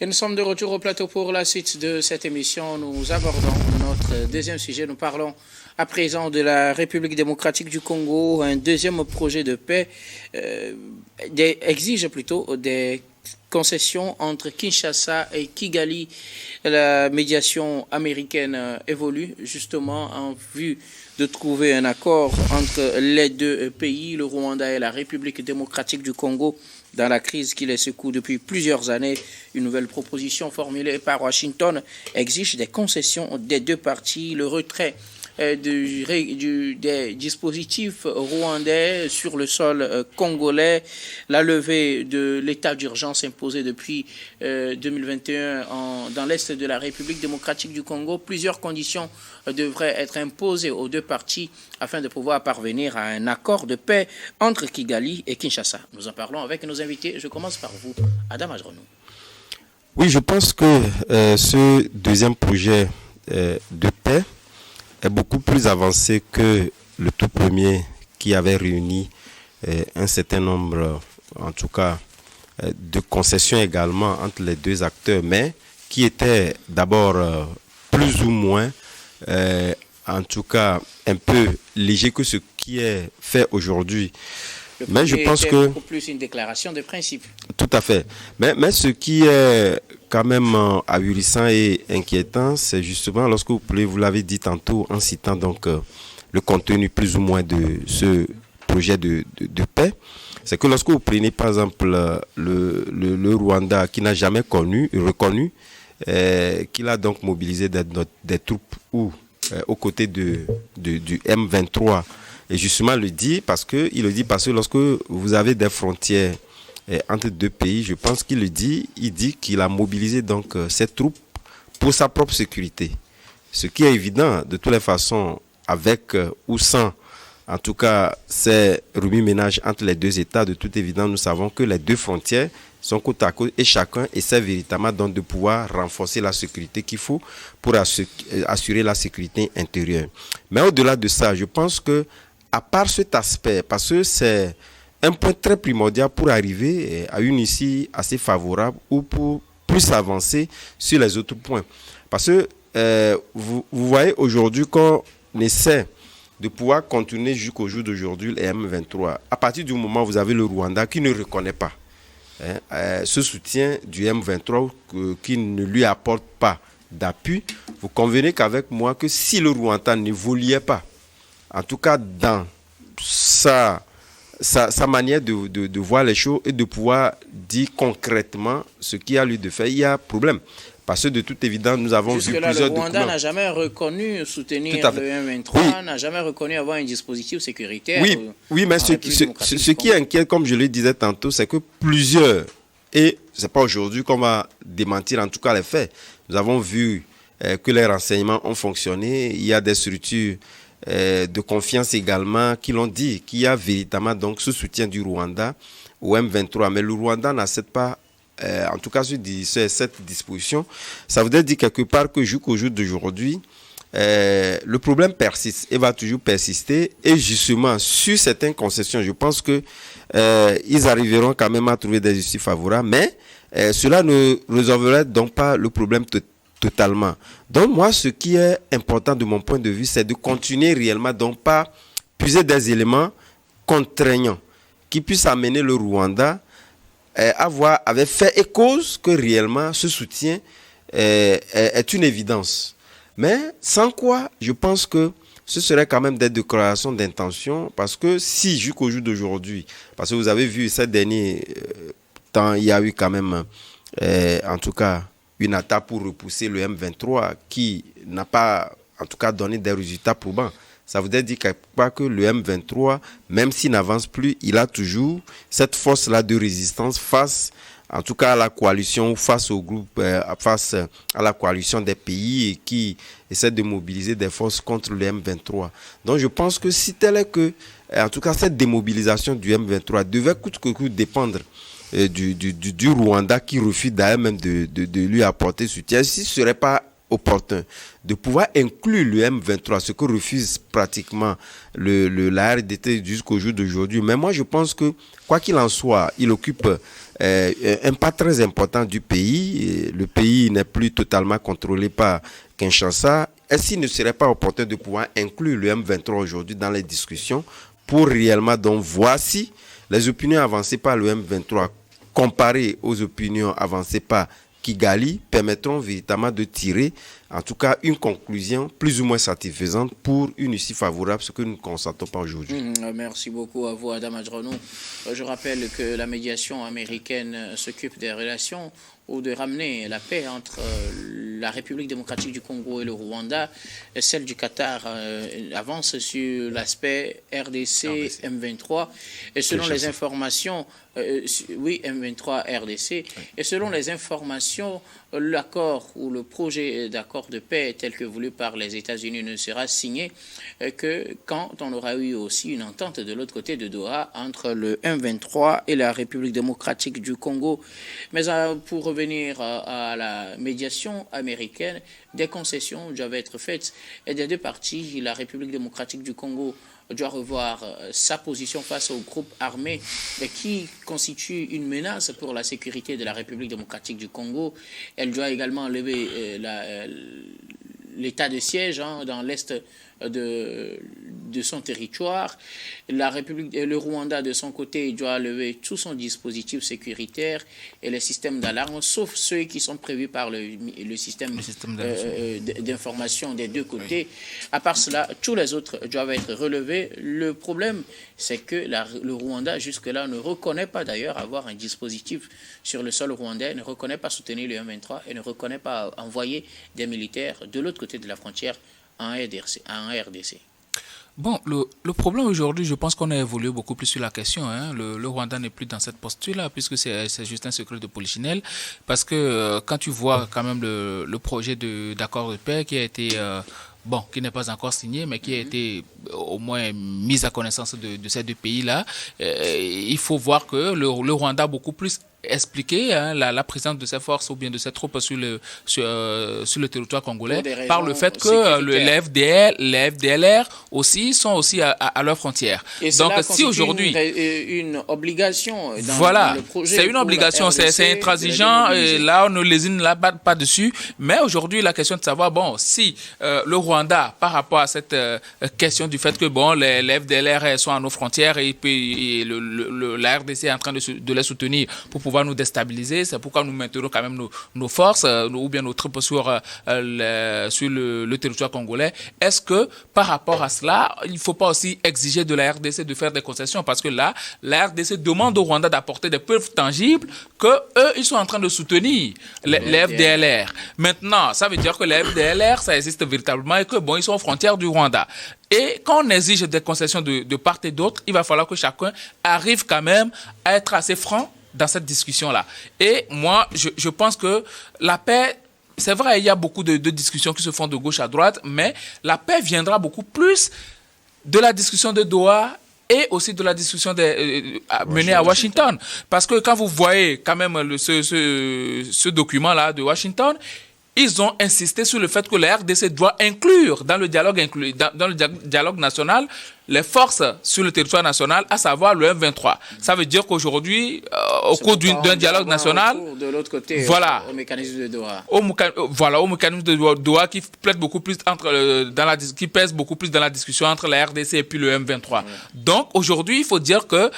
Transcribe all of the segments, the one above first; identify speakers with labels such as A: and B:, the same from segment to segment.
A: Et nous sommes de retour au plateau pour la suite de cette émission. Nous abordons notre deuxième sujet. Nous parlons à présent de la République démocratique du Congo. Un deuxième projet de paix exige plutôt des concessions entre Kinshasa et Kigali. La médiation américaine évolue justement en vue de trouver un accord entre les deux pays, le Rwanda et la République démocratique du Congo, dans la crise qui les secoue depuis plusieurs années. Une nouvelle proposition formulée par Washington exige des concessions des deux parties, le retrait des dispositifs rwandais sur le sol congolais, la levée de l'état d'urgence imposé depuis 2021 dans l'est de la République démocratique du Congo. Plusieurs conditions devraient être imposées aux deux parties afin de pouvoir parvenir à un accord de paix entre Kigali et Kinshasa. Nous en parlons avec nos invités. Je commence par vous, Adam Adronou.
B: Oui, je pense que ce deuxième projet de paix est beaucoup plus avancé que le tout premier qui avait réuni un certain nombre, en tout cas, de concessions également entre les deux acteurs, mais qui était d'abord plus ou moins, en tout cas, un peu léger que ce qui est fait aujourd'hui.
A: Mais je pense que beaucoup plus une déclaration de principe.
B: Tout à fait. Mais ce qui est quand même ahurissant et inquiétant, c'est justement lorsque vous l'avez dit tantôt en citant donc le contenu plus ou moins de ce projet de paix, c'est que lorsque vous prenez par exemple le Rwanda qui n'a jamais reconnu qu'il a donc mobilisé des troupes aux côtés du M23. Et justement, il le dit parce que lorsque vous avez des frontières entre deux pays, je pense qu'il le dit, il dit qu'il a mobilisé donc ses troupes pour sa propre sécurité. Ce qui est évident, de toutes les façons, avec ou sans, en tout cas, ces remue-ménages entre les deux États, de toute évidence, nous savons que les deux frontières sont côte à côte et chacun essaie véritablement donc de pouvoir renforcer la sécurité qu'il faut pour assurer la sécurité intérieure. Mais au-delà de ça, je pense que à part cet aspect, parce que c'est un point très primordial pour arriver à une issue assez favorable ou pour plus avancer sur les autres points. Parce que vous voyez aujourd'hui qu'on essaie de pouvoir continuer jusqu'au jour d'aujourd'hui les M23. À partir du moment où vous avez le Rwanda qui ne reconnaît pas ce soutien du M23, qui ne lui apporte pas d'appui, vous convenez qu'avec moi que si le Rwanda n'évoluait pas, en tout cas dans sa manière de voir les choses et de pouvoir dire concrètement ce qu'il y a lieu de faire, il y a problème. Parce que de toute évidence, nous avons vu plusieurs documents.
A: Le Rwanda n'a jamais reconnu soutenir le M23, n'a jamais reconnu avoir un dispositif sécuritaire.
B: Oui, mais ce qui inquiète, comme je le disais tantôt, c'est que plusieurs, et ce n'est pas aujourd'hui qu'on va démentir en tout cas les faits, nous avons vu que les renseignements ont fonctionné, il y a des structures de confiance également qui l'ont dit qu'il y a véritablement donc ce soutien du Rwanda au M23, mais le Rwanda n'accepte pas en tout cas sur cette disposition. Ça voudrait dire quelque part que jusqu'au jour d'aujourd'hui le problème persiste et va toujours persister, et justement sur certaines concessions je pense que ils arriveront quand même à trouver des issues favorables, mais cela ne résolverait donc pas le problème totalement. Donc moi, ce qui est important de mon point de vue, c'est de continuer réellement, donc pas puiser des éléments contraignants qui puissent amener le Rwanda avait fait et cause que réellement ce soutien est une évidence. Mais sans quoi, je pense que ce serait quand même des déclarations d'intention, parce que si jusqu'au jour d'aujourd'hui, parce que vous avez vu ces derniers temps, il y a eu quand même, en tout cas, une attaque pour repousser le M23 qui n'a pas, en tout cas, donné des résultats probants. Ça voudrait dire que le M23, même s'il n'avance plus, il a toujours cette force-là de résistance face, en tout cas, à la coalition, face au groupe, face à la coalition des pays qui essaient de mobiliser des forces contre le M23. Donc, je pense que si tel est que, en tout cas, cette démobilisation du M23 devait coûte que coûte dépendre du Rwanda qui refuse d'ailleurs même de lui apporter soutien. Si ce ne serait pas opportun de pouvoir inclure le M23, ce que refuse pratiquement la RDC jusqu'au jour d'aujourd'hui. Mais moi, je pense que, quoi qu'il en soit, il occupe un pas très important du pays. Le pays n'est plus totalement contrôlé par Kinshasa. Est-ce qu'il ne serait pas opportun de pouvoir inclure le M23 aujourd'hui dans les discussions pour réellement donc voir si les opinions avancées par le M23 comparées aux opinions avancées par Kigali permettront véritablement de tirer en tout cas une conclusion plus ou moins satisfaisante pour une issue favorable, ce que nous ne constatons pas aujourd'hui.
A: Merci beaucoup à vous, Adam Adjranou. Je rappelle que la médiation américaine s'occupe des relations ou de ramener la paix entre la République démocratique du Congo et le Rwanda. Celle du Qatar avance sur l'aspect RDC, M23. Et selon les informations, oui, M23, RDC. Oui. Et selon les informations, l'accord ou le projet d'accord de paix tel que voulu par les États-Unis ne sera signé que quand on aura eu aussi une entente de l'autre côté de Doha entre le M23 et la République démocratique du Congo. Mais pour revenir à la médiation américaine, des concessions doivent être faites et des deux parties, la République démocratique du Congo doit revoir sa position face aux groupes armés qui constituent une menace pour la sécurité de la République démocratique du Congo. Elle doit également lever l'état de siège dans l'est de son territoire. Le Rwanda, de son côté, doit lever tout son dispositif sécuritaire et les systèmes d'alarme, sauf ceux qui sont prévus par le système d'information des deux côtés. À part cela, tous les autres doivent être relevés. Le problème, c'est que le Rwanda, jusque-là, ne reconnaît pas d'ailleurs avoir un dispositif sur le sol rwandais, ne reconnaît pas soutenir le M23 et ne reconnaît pas envoyer des militaires de l'autre côté de la frontière en RDC.
C: Bon, le problème aujourd'hui, je pense qu'on a évolué beaucoup plus sur la question. Le Rwanda n'est plus dans cette posture-là, puisque c'est juste un secret de polichinelle. Parce que quand tu vois quand même le projet d'accord de paix qui a été... qui n'est pas encore signé, mais qui a été au moins mis à connaissance de ces deux pays-là, il faut voir que le Rwanda a beaucoup plus expliqué la présence de ces forces ou bien de ces troupes sur le territoire congolais par le fait que les FDLR aussi sont aussi à leurs frontières.
A: Et donc si aujourd'hui une obligation
C: dans le projet, c'est une obligation, c'est intransigeant et là on ne lésine la batte pas dessus, mais aujourd'hui la question de savoir si le Rwanda par rapport à cette question du fait que les FDLR sont à nos frontières et puis la RDC est en train de les soutenir pour pouvoir nous déstabiliser, c'est pourquoi nous maintenons quand même nos forces ou bien nos troupes sur le territoire congolais. Est-ce que par rapport à cela, il ne faut pas aussi exiger de la RDC de faire des concessions, parce que là, la RDC demande au Rwanda d'apporter des preuves tangibles que eux, ils sont en train de soutenir les FDLR. Maintenant, ça veut dire que les FDLR, ça existe véritablement et que ils sont aux frontières du Rwanda. Et quand on exige des concessions de part et d'autre, il va falloir que chacun arrive quand même à être assez franc dans cette discussion-là. Et moi, je pense que la paix, c'est vrai, il y a beaucoup de discussions qui se font de gauche à droite, mais la paix viendra beaucoup plus de la discussion de Doha et aussi de la discussion menée à Washington. Parce que quand vous voyez quand même ce document-là de Washington, ils ont insisté sur le fait que la RDC doit inclure dans le dialogue national les forces sur le territoire national, à savoir le M23. Ça veut dire qu'aujourd'hui, au cours d'un dialogue national,
A: de l'autre côté,
C: voilà,
A: au mécanisme de Doha.
C: Au mécanisme de Doha qui plaide beaucoup plus qui pèse beaucoup plus dans la discussion entre la RDC et puis le M23. Ouais. Donc aujourd'hui, il faut dire que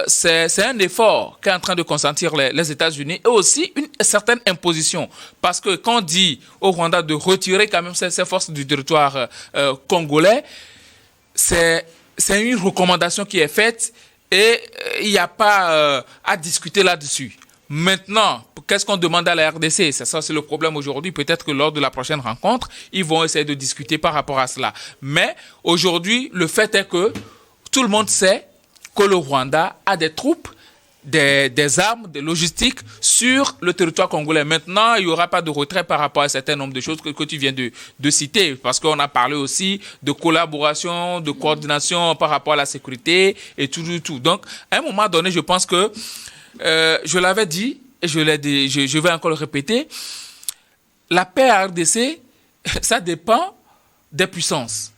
C: c'est un effort qu'est en train de consentir les États-Unis et aussi une certaine imposition. Parce que quand on dit au Rwanda de retirer quand même ses forces du territoire congolais, c'est une recommandation qui est faite et il n'y a pas à discuter là-dessus. Maintenant, qu'est-ce qu'on demande à la RDC? C'est le problème aujourd'hui. Peut-être que lors de la prochaine rencontre, ils vont essayer de discuter par rapport à cela. Mais aujourd'hui, le fait est que tout le monde sait que le Rwanda a des troupes, des armes, des logistiques sur le territoire congolais. Maintenant, il n'y aura pas de retrait par rapport à un certain nombre de choses que tu viens de citer, parce qu'on a parlé aussi de collaboration, de coordination par rapport à la sécurité et tout. Donc, à un moment donné, je pense que, je l'avais dit, et je vais encore le répéter, la paix à RDC, ça dépend des puissances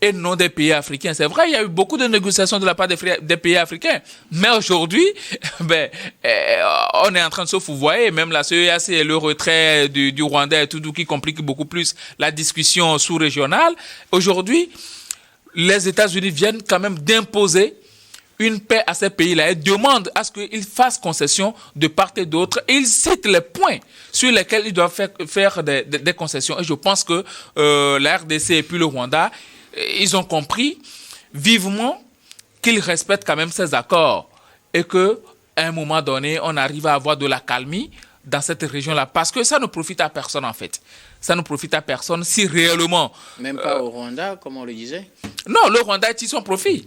C: et non des pays africains. C'est vrai, il y a eu beaucoup de négociations de la part des pays africains. Mais aujourd'hui, on est en train de se fouvoyer. Même la CEAC et le retrait du Rwanda et tout qui complique beaucoup plus la discussion sous-régionale. Aujourd'hui, les États-Unis viennent quand même d'imposer une paix à ces pays-là et demandent à ce qu'ils fassent concession de part et d'autre. Et ils citent les points sur lesquels ils doivent faire des concessions. Et je pense que la RDC et puis le Rwanda, ils ont compris vivement qu'ils respectent quand même ces accords et qu'à un moment donné, on arrive à avoir de la calmie dans cette région-là. Parce que ça ne profite à personne, en fait. Ça ne profite à personne si réellement...
A: Même pas au Rwanda, comme on le disait.
C: Non, le Rwanda tire son profit.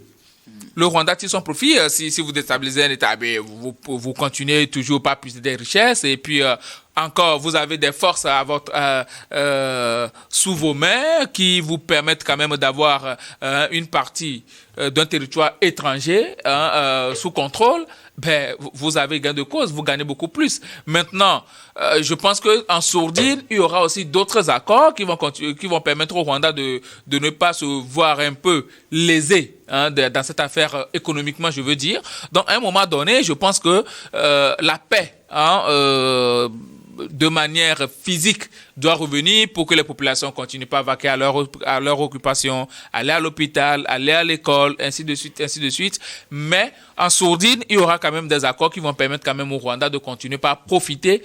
C: Le Rwanda tire son profit. Si vous déstabilisez un État, vous continuez toujours pas puiser des richesses. Et puis, encore, vous avez des forces sous vos mains qui vous permettent quand même d'avoir une partie d'un territoire étranger sous contrôle. Vous avez gain de cause, vous gagnez beaucoup plus. Maintenant, je pense qu'en sourdine, il y aura aussi d'autres accords qui vont permettre au Rwanda de ne pas se voir un peu lésé dans cette affaire économiquement, je veux dire. Donc, à un moment donné, je pense que la paix, de manière physique, doit revenir pour que les populations continuent pas à vaquer à leur occupation, aller à l'hôpital, aller à l'école, ainsi de suite, ainsi de suite. Mais en sourdine, il y aura quand même des accords qui vont permettre quand même au Rwanda de continuer par profiter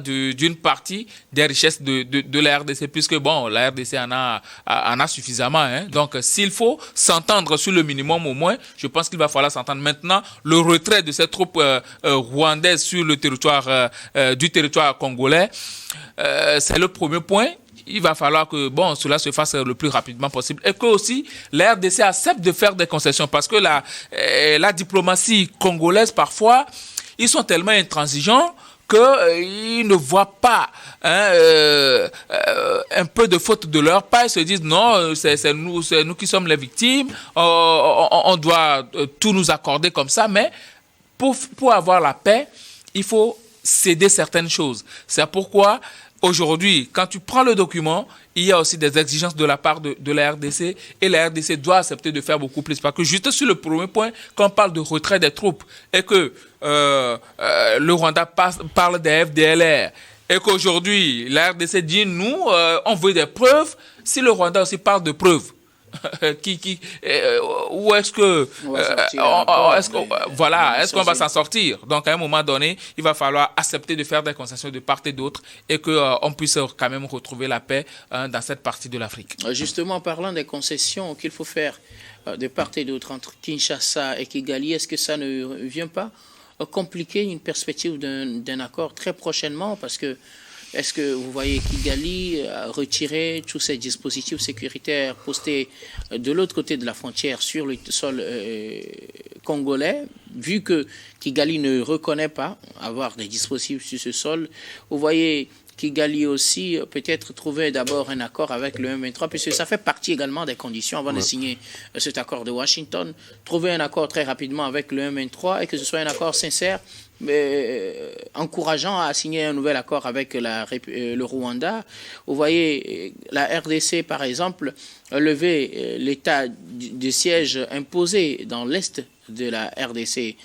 C: d'une partie des richesses de la RDC, puisque bon, la RDC en a suffisamment. Donc, s'il faut s'entendre sur le minimum au moins, je pense qu'il va falloir s'entendre. Maintenant, le retrait de ces troupes rwandaises sur le territoire du territoire congolais, c'est le premier point. Il va falloir que cela se fasse le plus rapidement possible et que aussi la RDC accepte de faire des concessions parce que la diplomatie congolaise, parfois, ils sont tellement intransigeants qu'ils ne voient pas un peu de faute de leur part. Ils se disent non, c'est nous qui sommes les victimes, on doit tout nous accorder comme ça. Mais pour avoir la paix, il faut céder certaines choses. C'est pourquoi aujourd'hui, quand tu prends le document, il y a aussi des exigences de la part de la RDC et la RDC doit accepter de faire beaucoup plus. Parce que juste sur le premier point, quand on parle de retrait des troupes et que le Rwanda parle des FDLR et qu'aujourd'hui, la RDC dit nous, on veut des preuves, si le Rwanda aussi parle de preuves, où est-ce que est-ce qu'on va s'en sortir? Donc à un moment donné, il va falloir accepter de faire des concessions de part et d'autre et que on puisse quand même retrouver la paix dans cette partie de l'Afrique.
A: Justement, parlant des concessions qu'il faut faire de part et d'autre entre Kinshasa et Kigali, est-ce que ça ne vient pas compliquer une perspective d'un accord très prochainement? Parce que est-ce que vous voyez Kigali retirer tous ces dispositifs sécuritaires postés de l'autre côté de la frontière sur le sol congolais, vu que Kigali ne reconnaît pas avoir des dispositifs sur ce sol? Vous voyez Kigali aussi peut-être trouver d'abord un accord avec le M23, puisque ça fait partie également des conditions avant de signer cet accord de Washington, trouver un accord très rapidement avec le M23 et que ce soit un accord sincère, encourageant à signer un nouvel accord avec le Rwanda. Vous voyez, la RDC, par exemple, a levé l'état de siège imposé dans l'est de la RDC,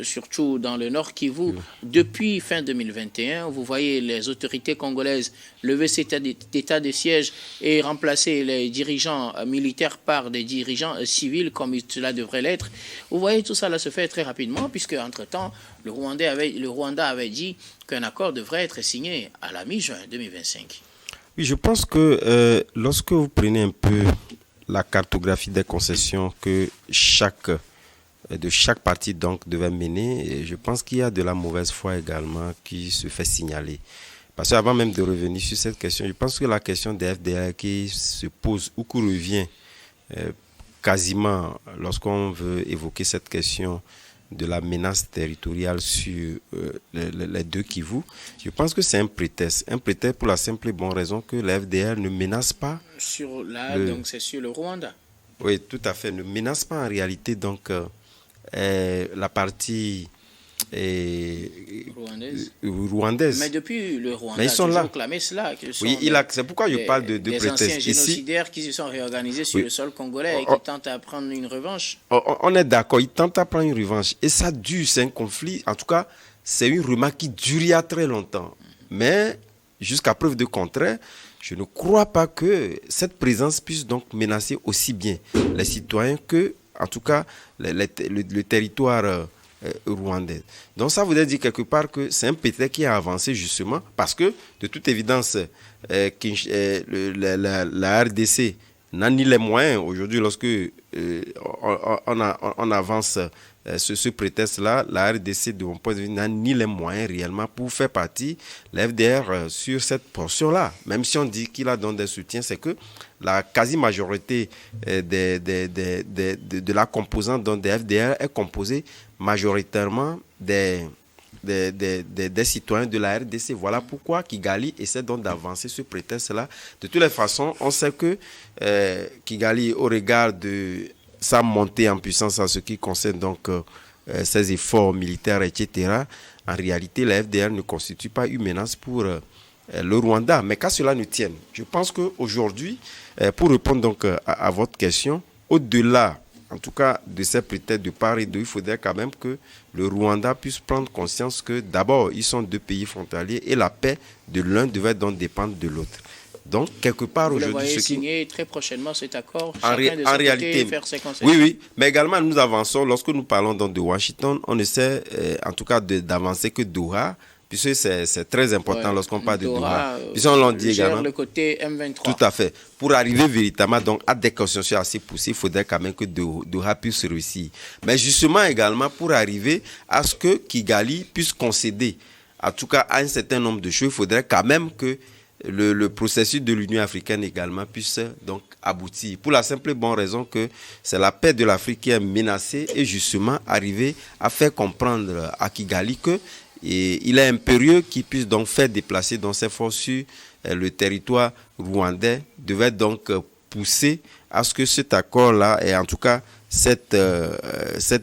A: surtout dans le nord Kivu, depuis fin 2021. Vous voyez les autorités congolaises lever cet état de siège et remplacer les dirigeants militaires par des dirigeants civils comme cela devrait l'être. Vous voyez, tout ça là se fait très rapidement, puisque entre-temps, le Rwanda avait dit qu'un accord devrait être signé à la mi-juin 2025.
B: Oui, je pense que lorsque vous prenez un peu la cartographie des concessions que de chaque partie donc devait mener, et je pense qu'il y a de la mauvaise foi également qui se fait signaler. Parce qu'avant même de revenir sur cette question, je pense que la question des FDR qui se pose ou qui revient quasiment lorsqu'on veut évoquer cette question de la menace territoriale sur les deux Kivu, je pense que c'est un prétexte pour la simple et bonne raison que les FDR ne menacent pas.
A: Donc c'est sur le Rwanda.
B: Oui, tout à fait, ne menace pas en réalité donc la partie rwandaises.
A: Mais depuis le Rwanda,
B: mais ils sont là.
A: Clamé cela.
B: Oui, c'est pourquoi je parle de
A: des
B: prétexte.
A: Anciens génocidaires qui se sont réorganisés sur le sol congolais et qui tentent à prendre une revanche.
B: On est d'accord, ils tentent à prendre une revanche. Et ça dure, c'est un conflit. En tout cas, c'est une remarque qui durera très longtemps. Mais, jusqu'à preuve de contraire, je ne crois pas que cette présence puisse donc menacer aussi bien les citoyens que, en tout cas, le territoire rwandais. Donc ça voudrait dire quelque part que c'est un pétrin qui a avancé justement parce que, de toute évidence, la RDC n'a ni les moyens. Aujourd'hui, lorsque on avance ce prétexte-là, la RDC, de mon point de vue, n'a ni les moyens réellement pour faire partie, la FDR, sur cette portion-là. Même si on dit qu'il a donné des soutiens, c'est que la quasi-majorité de la composante des FDR est composée majoritairement des citoyens de la RDC. Voilà pourquoi Kigali essaie donc d'avancer ce prétexte-là. De toutes les façons, on sait que Kigali, au regard de sa montée en puissance en ce qui concerne donc ses efforts militaires, etc., en réalité, la FDR ne constitue pas une menace pour le Rwanda. Mais qu'à cela ne tienne, je pense qu'aujourd'hui, pour répondre donc à votre question, au-delà, en tout cas, de ces prétextes de part et d'autre, il faudrait quand même que le Rwanda puisse prendre conscience que d'abord, ils sont deux pays frontaliers et la paix de l'un devait donc dépendre de l'autre. Donc, quelque part aujourd'hui...
A: Vous voyez signer très prochainement cet accord,
B: en réalité,
A: faire ses concessions.
B: Oui, mais également nous avançons, lorsque nous parlons donc de Washington, on essaie en tout cas d'avancer que Doha, puisque c'est très important lorsqu'on parle de Doha. Puisqu'on l'en dit également.
A: Le côté M23.
B: Tout à fait. Pour arriver véritablement donc, à des consensus assez poussés, il faudrait quand même que Doha puisse réussir. Mais justement également pour arriver à ce que Kigali puisse concéder, en tout cas à un certain nombre de choses, il faudrait quand même que le processus de l'Union africaine également puisse donc aboutir. Pour la simple et bonne raison que c'est la paix de l'Afrique qui est menacée et justement arriver à faire comprendre à Kigali que il est impérieux qu'il puisse donc faire déplacer dans ses forces sur le territoire rwandais, devait donc pousser à ce que cet accord-là et en tout cas cette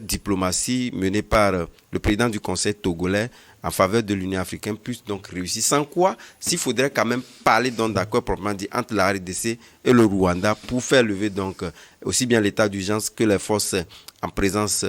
B: diplomatie menée par le président du Conseil togolais en faveur de l'Union africaine puisse donc réussir. Sans quoi, s'il faudrait quand même parler d'accord proprement dit entre la RDC et le Rwanda pour faire lever donc aussi bien l'état d'urgence que les forces en présence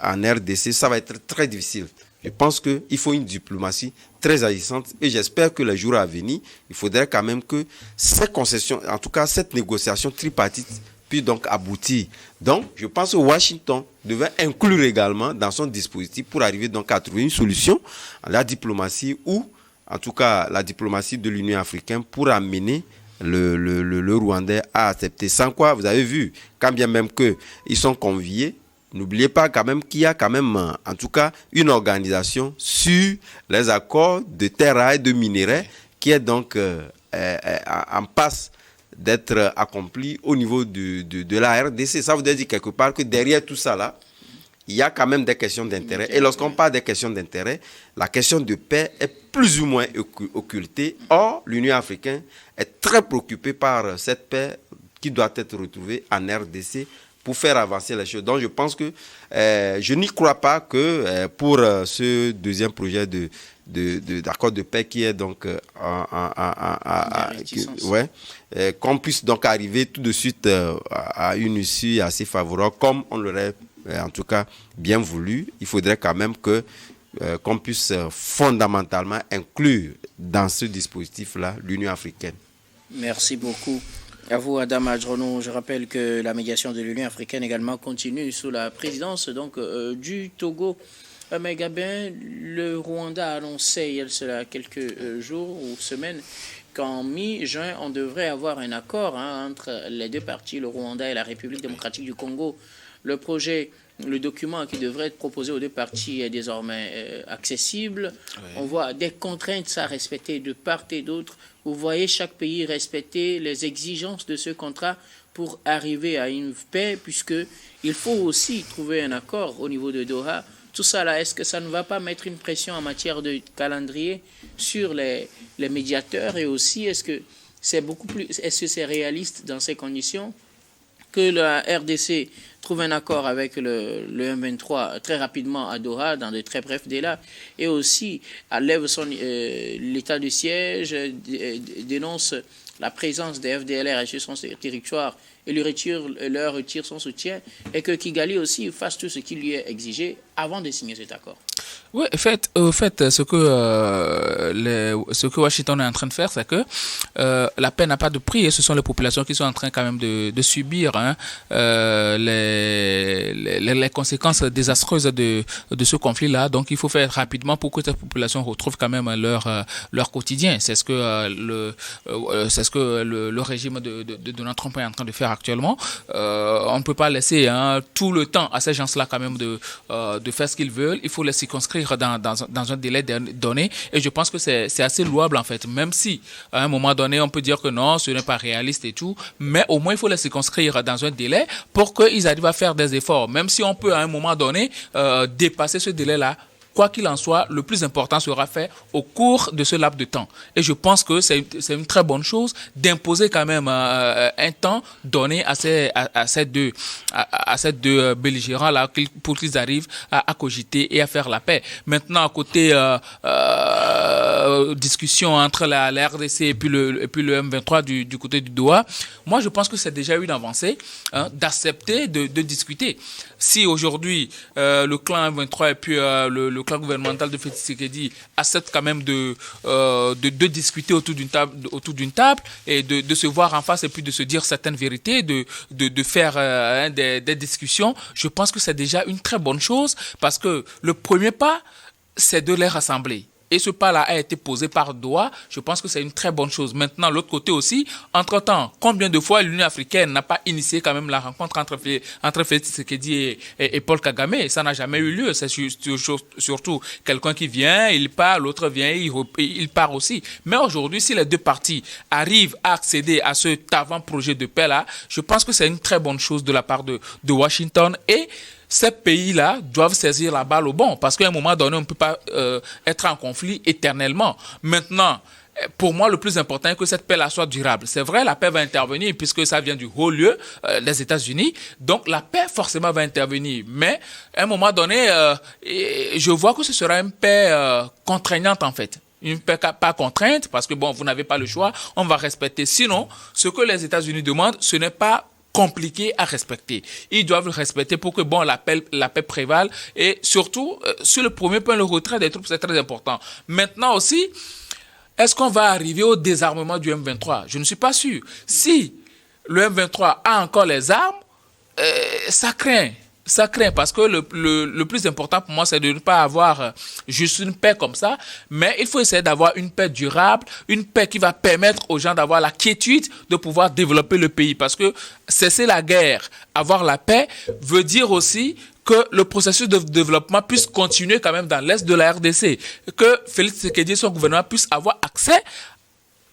B: en RDC, ça va être très difficile. Je pense qu'il faut une diplomatie très agissante et j'espère que les jours à venir, il faudrait quand même que ces concessions, en tout cas cette négociation tripartite puisse donc aboutir. Donc, je pense que Washington devait inclure également dans son dispositif pour arriver donc à trouver une solution à la diplomatie ou en tout cas la diplomatie de l'Union africaine pour amener le Rwandais à accepter. Sans quoi, vous avez vu, quand bien même qu'ils sont conviés, n'oubliez pas quand même qu'il y a quand même, en tout cas, une organisation sur les accords de terre et de minerais qui est donc en passe d'être accompli au niveau de la RDC. Ça veut dire quelque part que derrière tout ça là, il y a quand même des questions d'intérêt. Et lorsqu'on parle des questions d'intérêt, la question de paix est plus ou moins occultée. Or, l'Union africaine est très préoccupée par cette paix qui doit être retrouvée en RDC pour faire avancer les choses. Donc, je pense que je n'y crois pas que pour ce deuxième projet d'accord de paix qui est donc qu'on puisse donc arriver tout de suite à une issue assez favorable, comme on l'aurait en tout cas bien voulu. Il faudrait quand même qu'on puisse fondamentalement inclure dans ce dispositif-là l'Union africaine.
A: Merci beaucoup. À vous, Adam Adjono. Je rappelle que la médiation de l'Union africaine également continue sous la présidence donc, du Togo. Mais Gabin, le Rwanda a annoncé il y a cela quelques jours ou semaines qu'en mi-juin, on devrait avoir un accord entre les deux parties, le Rwanda et la République démocratique du Congo. Le projet, le document qui devrait être proposé aux deux parties est désormais accessible. Oui. On voit des contraintes à respecter de part et d'autre. Vous voyez chaque pays respecter les exigences de ce contrat pour arriver à une paix, puisqu'il faut aussi trouver un accord au niveau de Doha. Tout ça là, est-ce que ça ne va pas mettre une pression en matière de calendrier sur les médiateurs? Et aussi, est-ce que c'est réaliste dans ces conditions que la RDC trouve un accord avec le M23 très rapidement à Doha, dans de très brefs délais, et aussi lève l'état de siège, dénonce la présence des FDLR sur son territoire et leur retire son soutien, et que Kigali aussi fasse tout ce qui lui est exigé avant de signer cet accord.
C: Oui, en fait, ce que Washington est en train de faire, c'est que la paix n'a pas de prix, et ce sont les populations qui sont en train quand même de subir les conséquences désastreuses de ce conflit-là. Donc, il faut faire rapidement pour que cette population retrouve quand même leur quotidien. C'est ce que le régime de Donald Trump est en train de faire actuellement. On ne peut pas laisser tout le temps à ces gens-là quand même de faire ce qu'ils veulent. Il faut les circonscrire dans un délai donné, et je pense que c'est assez louable en fait, même si à un moment donné on peut dire que non, ce n'est pas réaliste et tout, mais au moins il faut les circonscrire dans un délai pour qu'ils arrivent à faire des efforts, même si on peut à un moment donné dépasser ce délai-là. Quoi qu'il en soit, le plus important sera fait au cours de ce laps de temps. Et je pense que c'est une très bonne chose d'imposer quand même un temps donné à ces deux belligérants-là pour qu'ils arrivent à cogiter et à faire la paix. Maintenant, à côté discussion entre la RDC et puis le M23 du côté du Doha, moi je pense que c'est déjà une avancée d'accepter de discuter. Si aujourd'hui le clan M23 et puis le clan gouvernemental de Félix Tshisekedi acceptent quand même de discuter autour d'une table et de se voir en face et puis de se dire certaines vérités, de faire des discussions, je pense que c'est déjà une très bonne chose, parce que le premier pas, c'est de les rassembler. Et ce pas-là a été posé par Doha. Je pense que c'est une très bonne chose. Maintenant, l'autre côté aussi, entre-temps, combien de fois l'Union africaine n'a pas initié quand même la rencontre entre Félix Tshisekedi et Paul Kagame? Ça n'a jamais eu lieu. C'est surtout quelqu'un qui vient, il part, l'autre vient, il part aussi. Mais aujourd'hui, si les deux parties arrivent à accéder à cet avant-projet de paix-là, je pense que c'est une très bonne chose de la part de Washington, et ces pays-là doivent saisir la balle au bon, parce qu'à un moment donné, on ne peut pas être en conflit éternellement. Maintenant, pour moi, le plus important est que cette paix-là soit durable. C'est vrai, la paix va intervenir puisque ça vient du haut lieu, les États-Unis. Donc, la paix, forcément, va intervenir. Mais, à un moment donné, je vois que ce sera une paix contraignante, en fait. Une paix pas contrainte, parce que, bon, vous n'avez pas le choix, on va respecter. Sinon, ce que les États-Unis demandent, ce n'est pas compliqué à respecter. Ils doivent le respecter pour que la paix prévale, et surtout, sur le premier point, le retrait des troupes, c'est très important. Maintenant aussi, est-ce qu'on va arriver au désarmement du M23? Je ne suis pas sûr. Si le M23 a encore les armes, ça craint. Ça craint, parce que le plus important pour moi, c'est de ne pas avoir juste une paix comme ça, mais il faut essayer d'avoir une paix durable, une paix qui va permettre aux gens d'avoir la quiétude de pouvoir développer le pays. Parce que cesser la guerre, avoir la paix, veut dire aussi que le processus de développement puisse continuer quand même dans l'est de la RDC, que Félix Tshisekedi et son gouvernement puissent avoir accès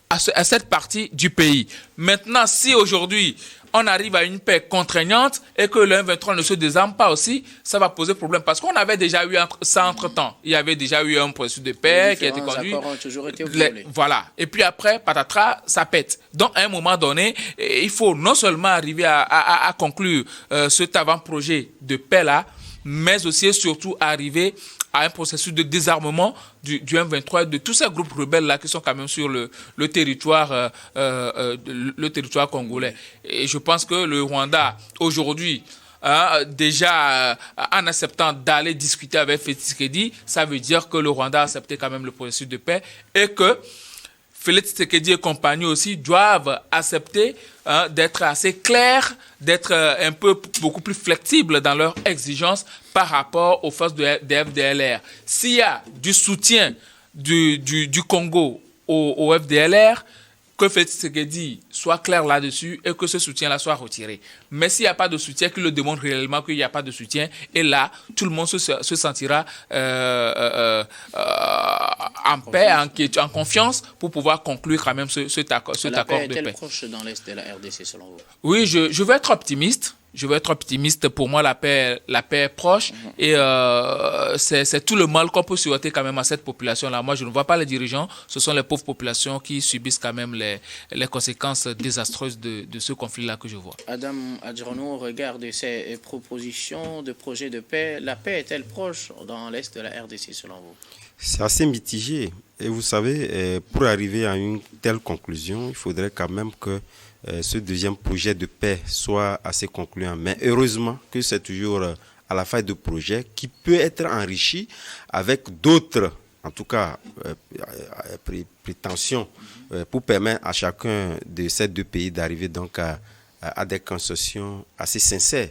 C: à cette partie du pays. Maintenant, si aujourd'hui on arrive à une paix contraignante et que le M23 ne se désarme pas aussi, ça va poser problème, parce qu'on avait déjà eu ça entre-temps. Il y avait déjà eu un processus de paix qui a été conduit.
A: Ont toujours été violés.
C: Voilà. Et puis après, patatras, ça pète. Donc, à un moment donné, il faut non seulement arriver à conclure cet avant-projet de paix-là, mais aussi et surtout arriver à un processus de désarmement du M23 et de tous ces groupes rebelles-là qui sont quand même sur le territoire congolais. Et je pense que le Rwanda, aujourd'hui, déjà en acceptant d'aller discuter avec Félix Tshisekedi, ça veut dire que le Rwanda a accepté quand même le processus de paix, et que Félix Tshisekedi et compagnie aussi doivent accepter d'être assez clairs, d'être beaucoup plus flexibles dans leurs exigences par rapport aux forces des FDLR. S'il y a du soutien du Congo au FDLR, que Félix Tshisekedi soit clair là-dessus et que ce soutien-là soit retiré. Mais s'il n'y a pas de soutien, qu'il le démontre réellement qu'il n'y a pas de soutien, et là, tout le monde se sentira en paix, en confiance, pour pouvoir conclure quand même cet accord de paix.
A: La paix est-elle proche dans l'est de la RDC, selon vous?
C: Oui, je vais être optimiste. je vais être optimiste. Pour moi, la paix est proche et c'est tout le mal qu'on peut souhaiter quand même à cette population-là. Moi, je ne vois pas les dirigeants. Ce sont les pauvres populations qui subissent quand même les conséquences désastreuses de ce conflit-là que je vois.
A: Adam Adjranou, au regard de ces propositions de projet de paix, la paix est-elle proche dans l'Est de la RDC selon vous?
B: C'est assez mitigé. Et vous savez, pour arriver à une telle conclusion, il faudrait quand même que ce deuxième projet de paix soit assez concluant. Mais heureusement que c'est toujours à la fin de projet qui peut être enrichi avec d'autres, en tout cas, prétentions pour permettre à chacun de ces deux pays d'arriver donc à des concessions assez sincères.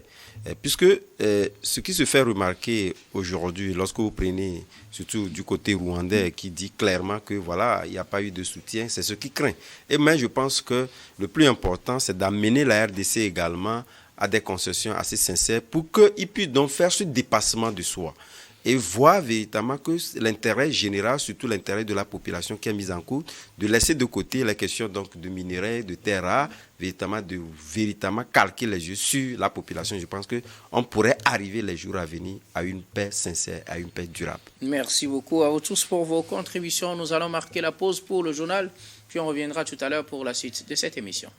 B: Puisque ce qui se fait remarquer aujourd'hui, lorsque vous prenez surtout du côté rwandais qui dit clairement que voilà, il n'y a pas eu de soutien, c'est ce qui craint. Et mais je pense que le plus important, c'est d'amener la RDC également à des concessions assez sincères pour qu'ils puissent donc faire ce dépassement de soi et voir véritablement que l'intérêt général, surtout l'intérêt de la population qui est mise en cause, de laisser de côté les questions donc de minerais, de terres rares, véritablement calquer les yeux sur la population. Je pense qu'on pourrait arriver les jours à venir à une paix sincère, à une paix durable.
A: Merci beaucoup à vous tous pour vos contributions. Nous allons marquer la pause pour le journal, puis on reviendra tout à l'heure pour la suite de cette émission.